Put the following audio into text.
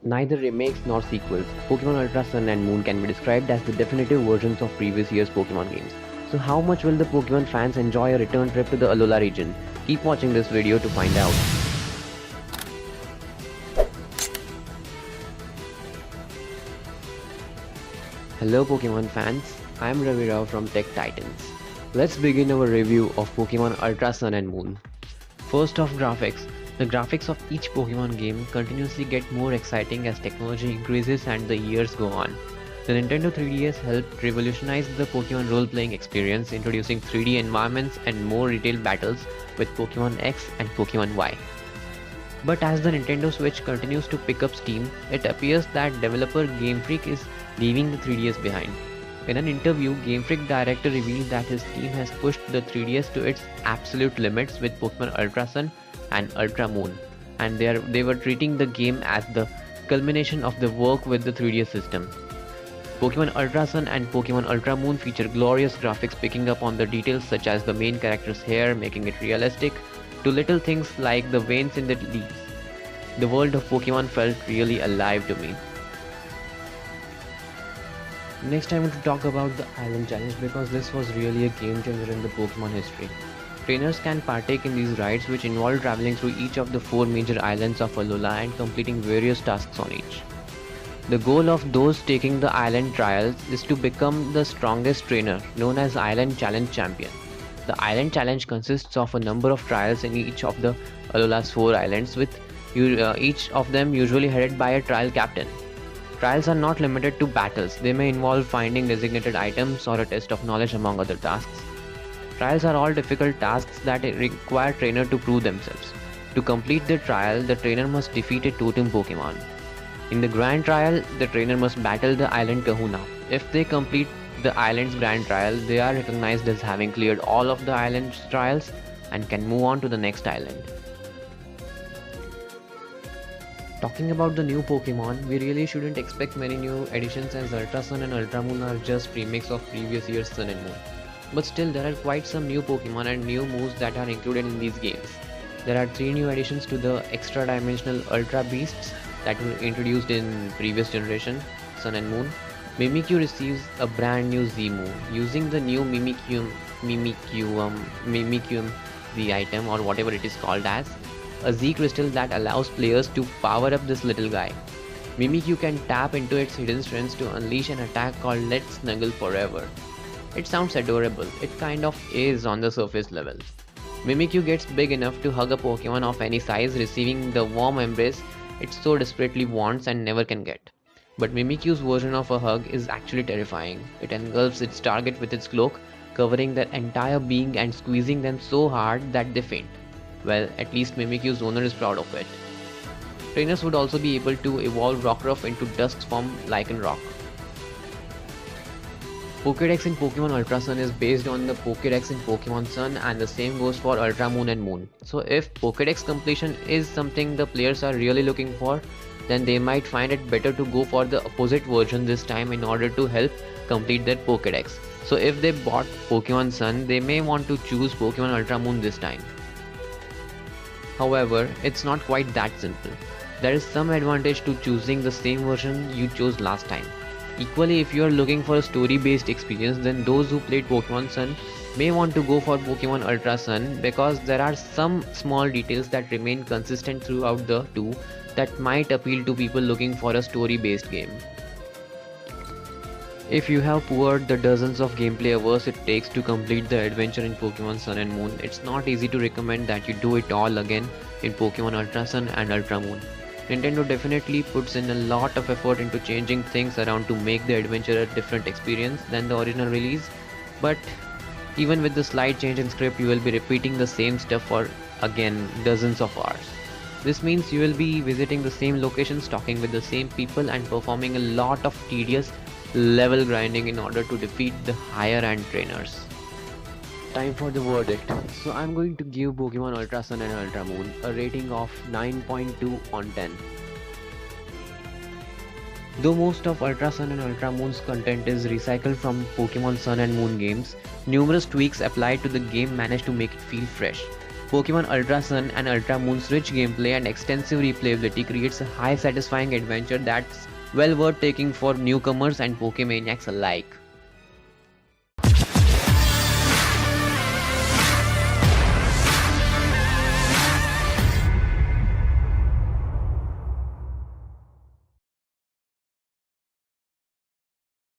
Neither remakes nor sequels, Pokemon Ultra Sun and Moon can be described as the definitive versions of previous year's Pokemon games. So how much will the Pokemon fans enjoy a return trip to the Alola region? Keep watching this video to find out. Hello Pokemon fans, I am Ravi Rao from Tech Titans. Let's begin our review of Pokemon Ultra Sun and Moon. First off, graphics. The graphics of each Pokemon game continuously get more exciting as technology increases and the years go on. The Nintendo 3DS helped revolutionize the Pokemon role-playing experience, introducing 3D environments and more detailed battles with Pokemon X and Pokemon Y. But as the Nintendo Switch continues to pick up steam, it appears that developer Game Freak is leaving the 3DS behind. In an interview, Game Freak director revealed that his team has pushed the 3DS to its absolute limits with Pokemon Ultra Sun and Ultra Moon, and they were treating the game as the culmination of the work with the 3DS system. Pokemon Ultra Sun and Pokemon Ultra Moon feature glorious graphics, picking up on the details such as the main character's hair, making it realistic, to little things like the veins in the leaves. The world of Pokemon felt really alive to me. Next, I want to talk about the Island Challenge because this was really a game changer in the Pokemon history. Trainers can partake in these rides, which involve traveling through each of the 4 major islands of Alola and completing various tasks on each. The goal of those taking the island trials is to become the strongest trainer, known as Island Challenge Champion. The Island Challenge consists of a number of trials in each of the Alola's 4 islands, with each of them usually headed by a trial captain. Trials are not limited to battles, they may involve finding designated items or a test of knowledge among other tasks. Trials are all difficult tasks that require trainer to prove themselves. To complete the trial, the trainer must defeat a totem Pokemon. In the Grand Trial, the trainer must battle the Island Kahuna. If they complete the island's Grand Trial, they are recognized as having cleared all of the island's trials and can move on to the next island. Talking about the new Pokemon, we really shouldn't expect many new additions as Ultra Sun and Ultra Moon are just remakes of previous year's Sun and Moon. But still, there are quite some new Pokemon and new moves that are included in these games. There are 3 new additions to the extra dimensional Ultra Beasts that were introduced in previous generation, Sun and Moon. Mimikyu receives a brand new Z move. Using the new Mimikyu Z item, or whatever it is called as, a Z crystal that allows players to power up this little guy. Mimikyu can tap into its hidden strengths to unleash an attack called Let's Snuggle Forever. It sounds adorable, it kind of is on the surface level. Mimikyu gets big enough to hug a Pokemon of any size, receiving the warm embrace it so desperately wants and never can get. But Mimikyu's version of a hug is actually terrifying. It engulfs its target with its cloak, covering their entire being and squeezing them so hard that they faint. Well, at least Mimikyu's owner is proud of it. Trainers would also be able to evolve Rockruff into Dusk's form Lycanroc. Pokédex in Pokemon Ultra Sun is based on the Pokédex in Pokemon Sun, and the same goes for Ultra Moon and Moon. So if Pokédex completion is something the players are really looking for, then they might find it better to go for the opposite version this time in order to help complete their Pokédex. So if they bought Pokemon Sun, they may want to choose Pokemon Ultra Moon this time. However, it's not quite that simple. There is some advantage to choosing the same version you chose last time. Equally, if you are looking for a story-based experience, then those who played Pokemon Sun may want to go for Pokemon Ultra Sun because there are some small details that remain consistent throughout the two that might appeal to people looking for a story-based game. If you have poured the dozens of gameplay hours it takes to complete the adventure in Pokemon Sun and Moon, it's not easy to recommend that you do it all again in Pokemon Ultra Sun and Ultra Moon. Nintendo definitely puts in a lot of effort into changing things around to make the adventure a different experience than the original release, but even with the slight change in script, you will be repeating the same stuff for, again, dozens of hours. This means you will be visiting the same locations, talking with the same people, and performing a lot of tedious level grinding in order to defeat the higher end trainers. Time for the verdict. So I'm going to give Pokemon Ultra Sun and Ultra Moon a rating of 9.2 on 10. Though most of Ultra Sun and Ultra Moon's content is recycled from Pokemon Sun and Moon games, numerous tweaks applied to the game managed to make it feel fresh. Pokemon Ultra Sun and Ultra Moon's rich gameplay and extensive replayability creates a high satisfying adventure that's well worth taking for newcomers and Pokemaniacs alike.